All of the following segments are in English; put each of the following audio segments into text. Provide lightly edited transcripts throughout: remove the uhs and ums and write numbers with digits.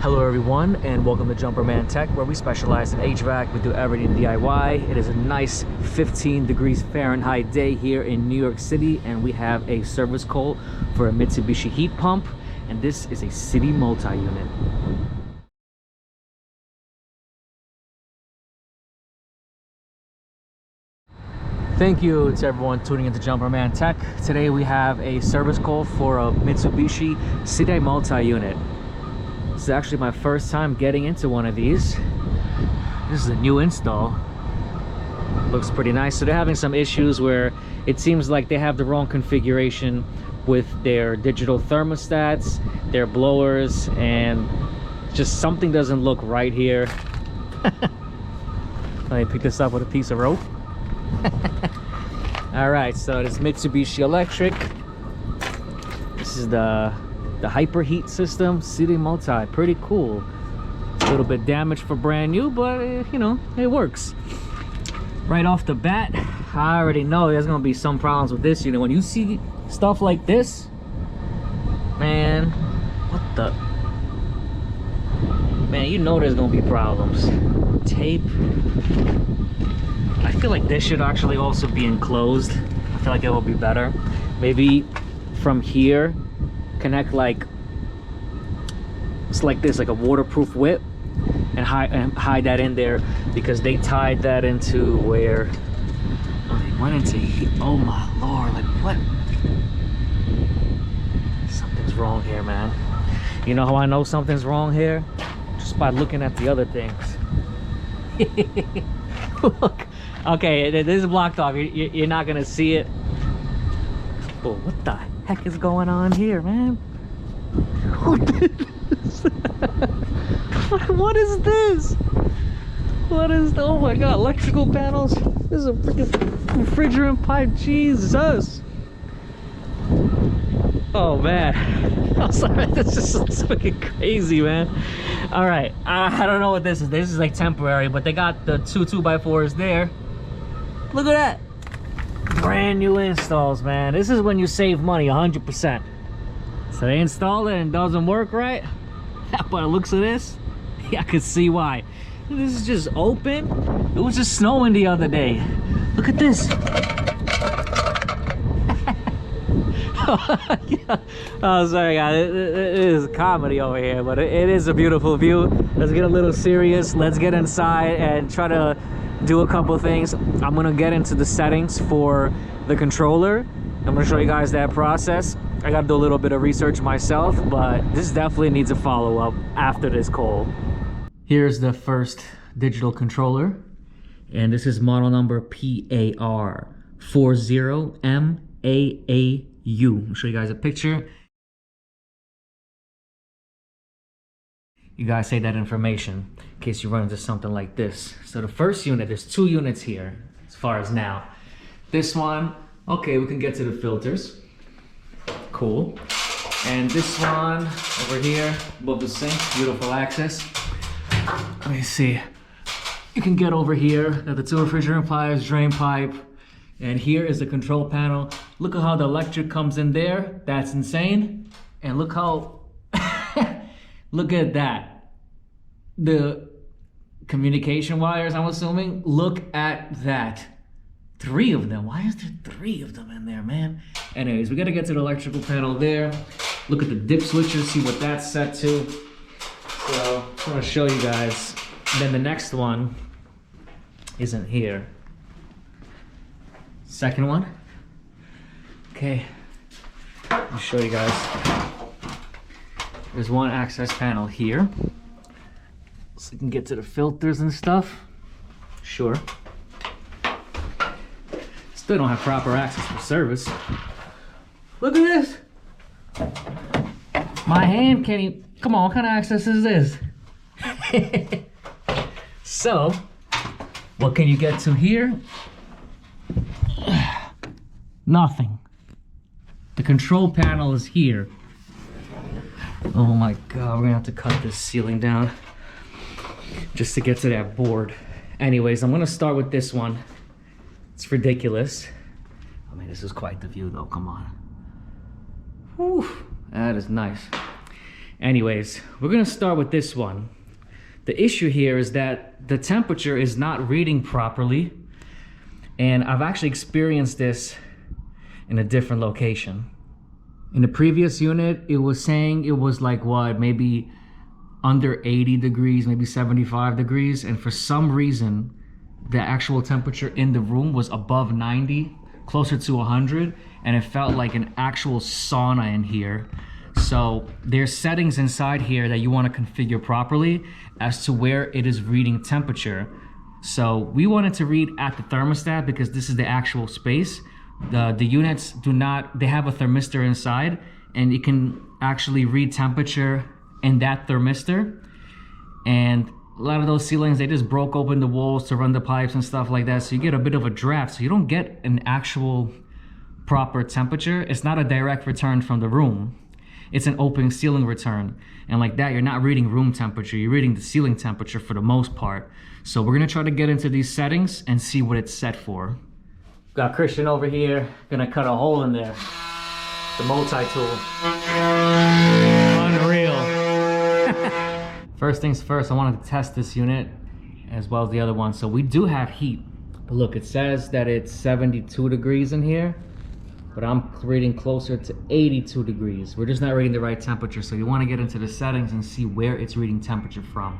Hello everyone, and welcome to Jumperman Tech, where we specialize in HVAC. We do everything DIY. It is a nice 15 degrees Fahrenheit day here in New York City, and we have a service call for a Mitsubishi heat pump, and this is a Citi multi-unit. Thank you to everyone tuning into Jumperman Tech. Today we have a service call for a Mitsubishi Citi multi-unit. This is actually my first time getting into one of these. This is a new install. Looks pretty nice. So they're having some issues where it seems like they have the wrong configuration with their digital thermostats, their blowers, and just something doesn't look right here. Let me pick this up with a piece of rope. All right, so this Mitsubishi Electric. This is the hyper heat system, Citi multi. Pretty cool. A little bit damaged for brand new, but you know, it works. Right off the bat, I already know there's gonna be some problems with this unit. When you see stuff like this, man, what the man, you know there's gonna be problems. Tape. I feel like this should actually also be enclosed. I feel like it will be better. Maybe from here connect like it's like this, like a waterproof whip, and hide that in there, because they tied that into where, oh, they went into heat. Oh my lord, like what? Something's wrong here, man. You know how I know something's wrong here? Just by looking at the other things. Look, okay, this is blocked off. You're not gonna see it. Oh, what the heck is going on here, man? What what is this? What is the, oh my god, electrical panels? This is a freaking refrigerant pipe. Jesus. Oh man, I'm sorry, this just looks fucking crazy, man. All right, I don't know what this is. This is like temporary, but they got the two 2x4s there. Look at that. Brand new installs, man. This is when you save money 100%. So they install it and it doesn't work right. By the looks of this, yeah, I could see why. This is just open. It was just snowing the other day. Look at this. Yeah. Oh, sorry guys, it is comedy over here, but it is a beautiful view. Let's get a little serious. Let's get inside and try to do a couple things. I'm gonna get into the settings for the controller. I'm gonna show you guys that process. I gotta do a little bit of research myself, but this definitely needs a follow-up after this call. Here's the first digital controller, and this is model number PAR40MAAU. I'll show you guys a picture. You guys say that information in case you run into something like this. So the first unit, there's two units here as far as now. This one, okay, we can get to the filters. Cool. And this one over here above the sink, beautiful access. Let me see. You can get over here. The two refrigerant pipes, drain pipe, and here is the control panel. Look at how the electric comes in there. That's insane. And look how look at that. The communication wires, I'm assuming. Look at that. 3 of them. Why is there 3 of them in there, man? Anyways, we gotta get to the electrical panel there. Look at the dip switcher, see what that's set to. So I'm gonna show you guys. Then the next one isn't here. Second one. Okay. Let me show you guys. There's one access panel here. So you can get to the filters and stuff. Sure. Still don't have proper access for service. Look at this. My hand can't even, come on, what kind of access is this? So, what can you get to here? Nothing. The control panel is here. Oh my god, we're gonna have to cut this ceiling down just to get to that board. Anyways, I'm gonna start with this one. It's ridiculous. I mean, this is quite the view though, come on. Whew, that is nice. Anyways, we're gonna start with this one. The issue here is that the temperature is not reading properly, and I've actually experienced this in a different location. In the previous unit, it was saying it was like what, maybe under 80 degrees, maybe 75 degrees, and for some reason the actual temperature in the room was above 90, closer to 100, and it felt like an actual sauna in here. So there's settings inside here that you want to configure properly as to where it is reading temperature. So we wanted to read at the thermostat because this is the actual space. The units do not, they have a thermistor inside, and it can actually read temperature in that thermistor. And a lot of those ceilings, they just broke open the walls to run the pipes and stuff like that, so you get a bit of a draft, so you don't get an actual proper temperature. It's not a direct return from the room, it's an open ceiling return, and like that you're not reading room temperature, you're reading the ceiling temperature for the most part. So we're gonna try to get into these settings and see what it's set for. Got Christian over here gonna cut a hole in there, the multi-tool. Unreal. First things first, I wanted to test this unit as well as the other one. So we do have heat, but look, it says that it's 72 degrees in here, but I'm reading closer to 82 degrees. We're just not reading the right temperature, so you want to get into the settings and see where it's reading temperature from.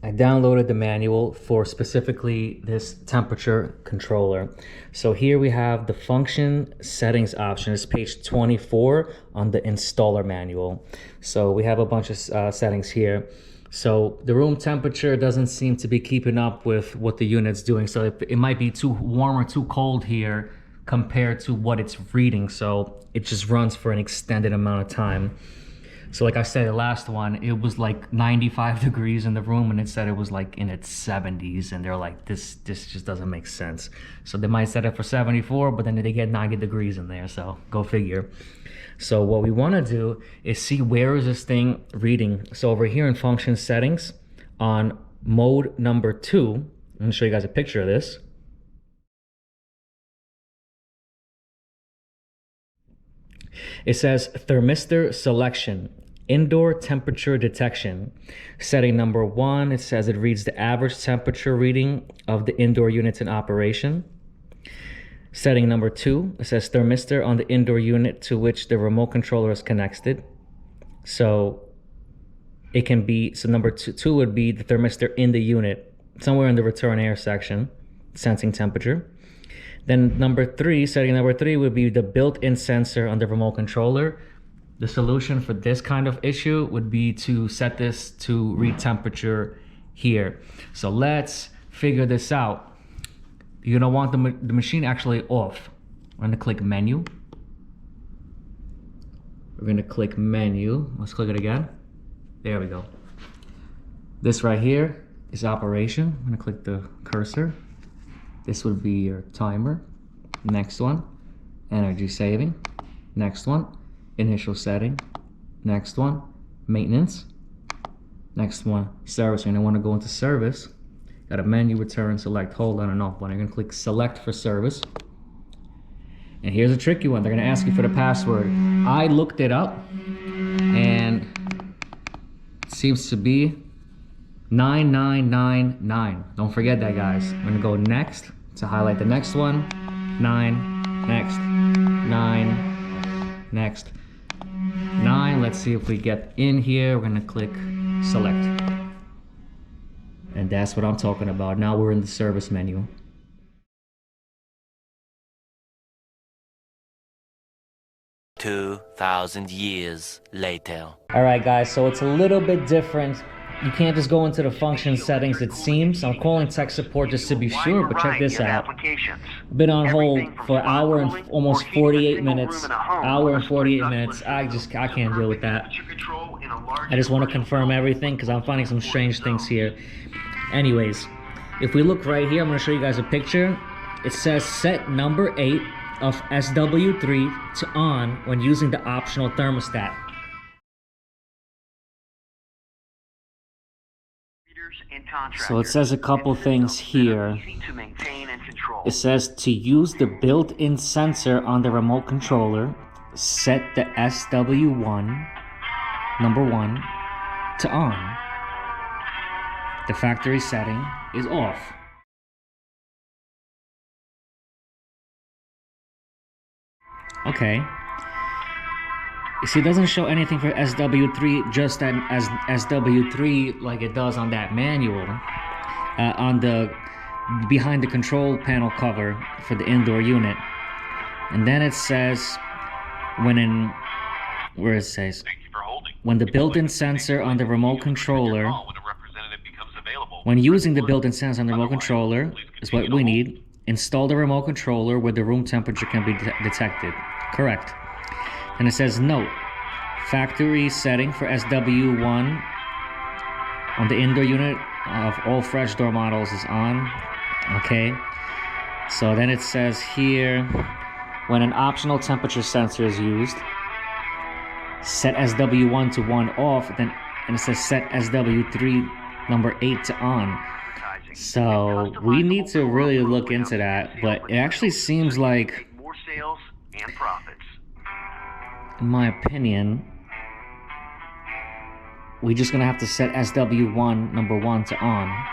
I downloaded the manual for specifically this temperature controller. So here we have the function settings option. It's page 24 on the installer manual. So we have a bunch of settings here. So the room temperature doesn't seem to be keeping up with what the unit's doing. So it might be too warm or too cold here compared to what it's reading. So it just runs for an extended amount of time. So like I said, the last one, it was like 95 degrees in the room, and it said it was like in its 70s, and they're like, this just doesn't make sense. So they might set it for 74, but then they get 90 degrees in there, so go figure. So what we want to do is see where is this thing reading. So over here in function settings on mode number 2, I'm going to show you guys a picture of this. It says thermistor selection, indoor temperature detection. Setting number 1, it says it reads the average temperature reading of the indoor units in operation. Setting number 2, it says thermistor on the indoor unit to which the remote controller is connected. So it can be, so number 2 would be the thermistor in the unit, somewhere in the return air section, sensing temperature. Then number 3, setting number 3 would be the built-in sensor on the remote controller. The solution for this kind of issue would be to set this to read temperature here. So let's figure this out. You're gonna want the machine actually off. We're gonna click menu. We're gonna click menu. Let's click it again. There we go. This right here is operation. I'm gonna click the cursor. This would be your timer. Next one, energy saving. Next one, initial setting. Next one, maintenance. Next one, service. You're gonna wanna go into service. Got a menu, return, select, hold on and off button. You're gonna click select for service. And here's a tricky one. They're gonna ask you for the password. I looked it up and it seems to be 9999. Don't forget that, guys. I'm gonna go next to highlight the next one. 9, next, 9, next, 9. Let's see if we get in here. We're gonna click select. And that's what I'm talking about. Now we're in the service menu. $2,000 years later. All right, guys, so it's a little bit different. You can't just go into the function settings, it seems. I'm calling tech support just to be sure, but check this out. Been on hold for an hour and almost 48 minutes. Hour and 48 minutes. I can't deal with that. I just want to confirm everything because I'm finding some strange things here. Anyways, if we look right here, I'm going to show you guys a picture. It says set number 8 of SW3 to on when using the optional thermostat. So it says a couple things here. It says to use the built-in sensor on the remote controller, set the SW1 number 1 to on. The factory setting is off. Okay. You see, it doesn't show anything for SW3, just as SW3 like it does on that manual. On the behind the control panel cover for the indoor unit. And then it says where it says when the built-in sensor on the remote controller, when using the built-in sensor on the remote controller is what we need, install the remote controller where the room temperature can be detected. Correct. And it says note, factory setting for SW1 on the indoor unit of all fresh door models is on. Okay. So then it says here, when an optional temperature sensor is used, set SW1 to 1 off, and it says set SW3 number 8 to on. So we need to really look into that, but it actually seems like, more sales and profits. in my opinion, we're just gonna have to set SW1 number 1 to on.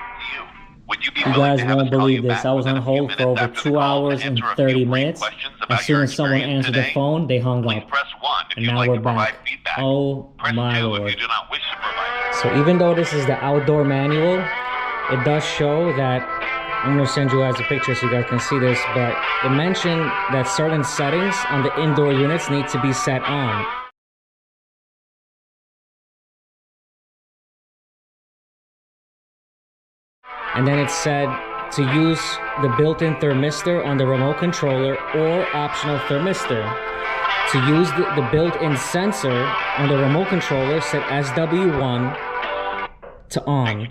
You guys won't believe this. I was on hold for over 2 hours and 30 minutes. As soon as someone answered the phone, they hung up. And now we're back. Oh my lord. So even though this is the outdoor manual, it does show that, I'm going to send you guys a picture so you guys can see this, but it mentioned that certain settings on the indoor units need to be set on. And then it said to use the built-in thermistor on the remote controller or optional thermistor. To use the built-in sensor on the remote controller, set SW1 to on,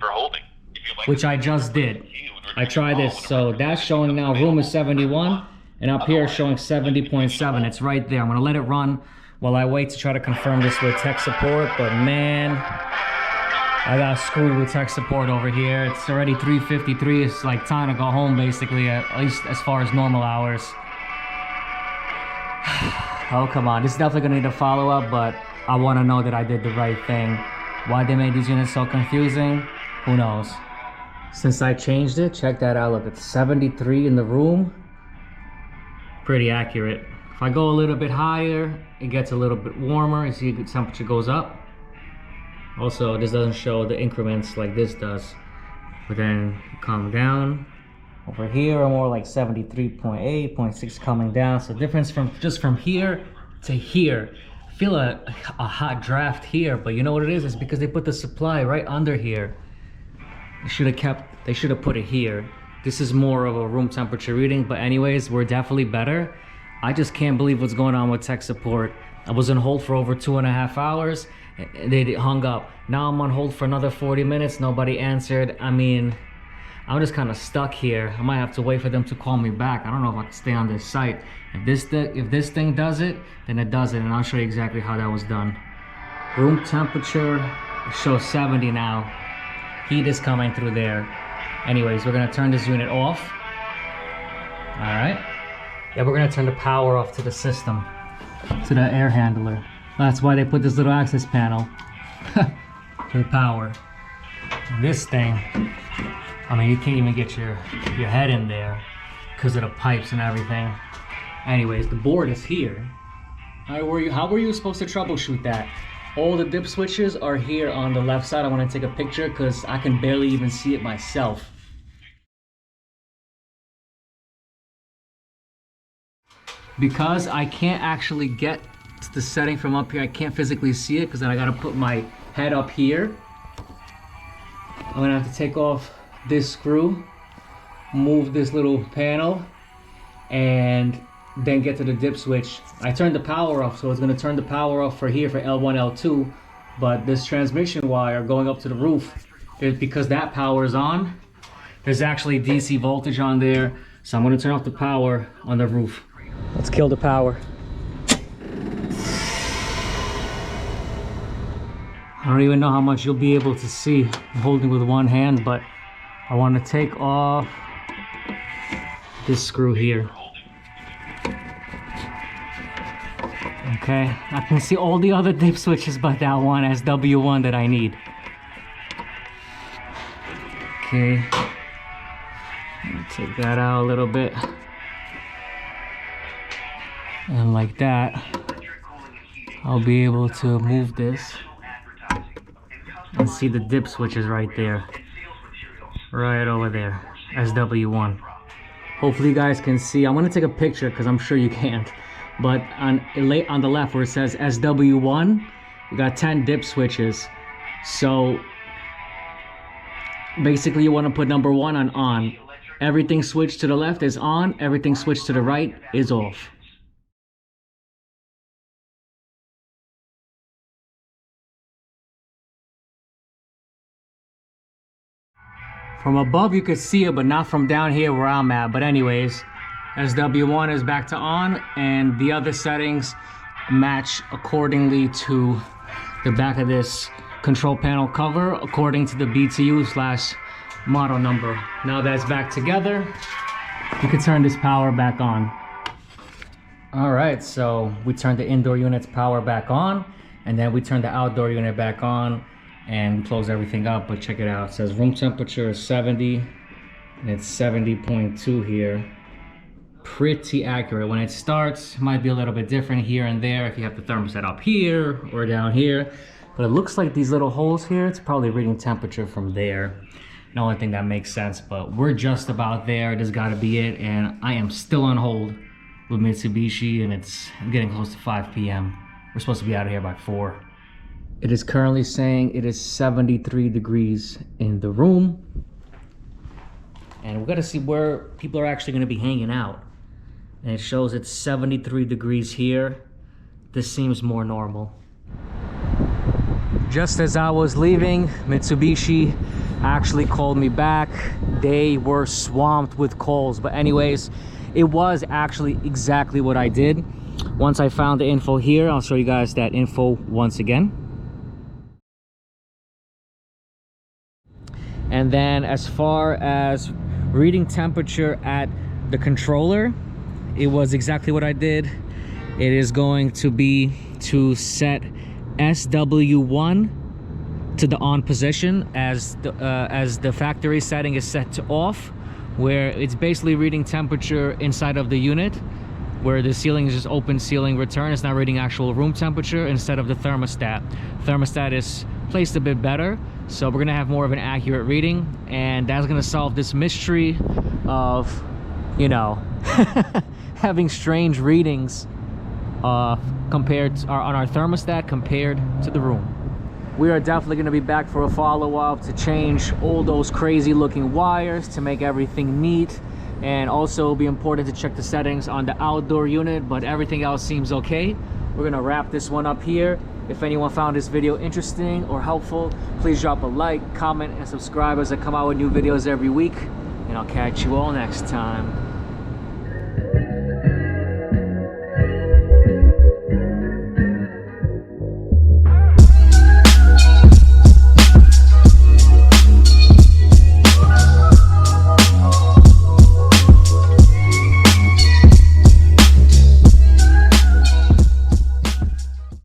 which I just did. I tried this, so that's showing now room is 71, and up here showing 70.7. It's right there. I'm gonna let it run while I wait to try to confirm this with tech support, but man, I got screwed with tech support over here. It's already 3:53. It's like time to go home, basically, at least as far as normal hours. Oh, come on. This is definitely gonna need a follow-up, but I want to know that I did the right thing. Why they made these units so confusing, who knows? Since I changed it, check that out. Look, it's 73 in the room. Pretty accurate. If I go a little bit higher, it gets a little bit warmer. You see the temperature goes up. Also, this doesn't show the increments like this does. But then calm down. Over here, are more like 73.8, 0.6 coming down. So difference from just from here to here. I feel a hot draft here, but you know what it is? It's because they put the supply right under here. They should have put it here. This is more of a room temperature reading, but anyways, we're definitely better. I just can't believe what's going on with tech support. I was on hold for over 2.5 hours. They hung up. Now I'm on hold for another 40 minutes. Nobody answered. I mean, I'm just kind of stuck here. I might have to wait for them to call me back. I don't know if I can stay on this site. If this thing does it, then it does it, and I'll show you exactly how that was done. Room temperature shows 70 now. Heat is coming through there. Anyways, we're gonna turn this unit off. All right. Yeah, we're gonna turn the power off to the system, to the air handler. That's why they put this little access panel for the power. And this thing, I mean, you can't even get your head in there because of the pipes and everything. Anyways, the board is here. How were you supposed to troubleshoot that? All the dip switches are here on the left side. I want to take a picture because I can barely even see it myself. Because I can't actually get to the setting from up here, I can't physically see it because then I gotta put my head up here. I'm gonna have to take off this screw, move this little panel, and then get to the dip switch. I turned the power off, so it's gonna turn the power off for here for L1, L2, but this transmission wire going up to the roof, because that power is on, there's actually DC voltage on there, so I'm gonna turn off the power on the roof. Let's kill the power. I don't even know how much you'll be able to see. I'm holding with one hand, but I want to take off this screw here. Okay, I can see all the other dip switches but that one SW1 that I need. Okay, take that out a little bit. And like that, I'll be able to move this and see the dip switches right there. Right over there, SW1. Hopefully you guys can see. I'm gonna take a picture because I'm sure you can't. But on the left where it says SW1, we got 10 dip switches. So basically you want to put number 1 on. Everything switched to the left is on, everything switched to the right is off. From above you could see it, but not from down here where I'm at. But anyways, SW1 is back to on, and the other settings match accordingly to the back of this control panel cover, according to the BTU/model number. Now that's back together, you can turn this power back on. All right, so we turned the indoor unit's power back on, and then we turned the outdoor unit back on, and close everything up. But check it out, it says room temperature is 70 and it's 70.2 here. Pretty accurate. When it starts, it might be a little bit different here and there if you have the thermostat up here or down here, but it looks like these little holes here, it's probably reading temperature from there. The only thing that makes sense, but we're just about there. This got to be it, and I am still on hold with Mitsubishi, and it's getting close to 5 p.m. We're supposed to be out of here by 4. It is currently saying it is 73 degrees in the room. And we got to see where people are actually going to be hanging out. And it shows it's 73 degrees here. This seems more normal. Just as I was leaving, Mitsubishi actually called me back. They were swamped with calls. But anyways, it was actually exactly what I did. Once I found the info here, I'll show you guys that info once again. And then as far as reading temperature at the controller, it was exactly what I did. It is going to be to set SW1 to the on position as the factory setting is set to off, where it's basically reading temperature inside of the unit, where the ceiling is just open ceiling return. It's not reading actual room temperature instead of the thermostat. Thermostat is placed a bit better, so we're gonna have more of an accurate reading, and that's gonna solve this mystery of, you know, having strange readings compared to, on our thermostat compared to the room. We are definitely going to be back for a follow-up to change all those crazy looking wires to make everything neat, and also it'll be important to check the settings on the outdoor unit, but everything else seems okay. We're going to wrap this one up here. If anyone found this video interesting or helpful, please drop a like, comment, and subscribe as I come out with new videos every week, and I'll catch you all next time.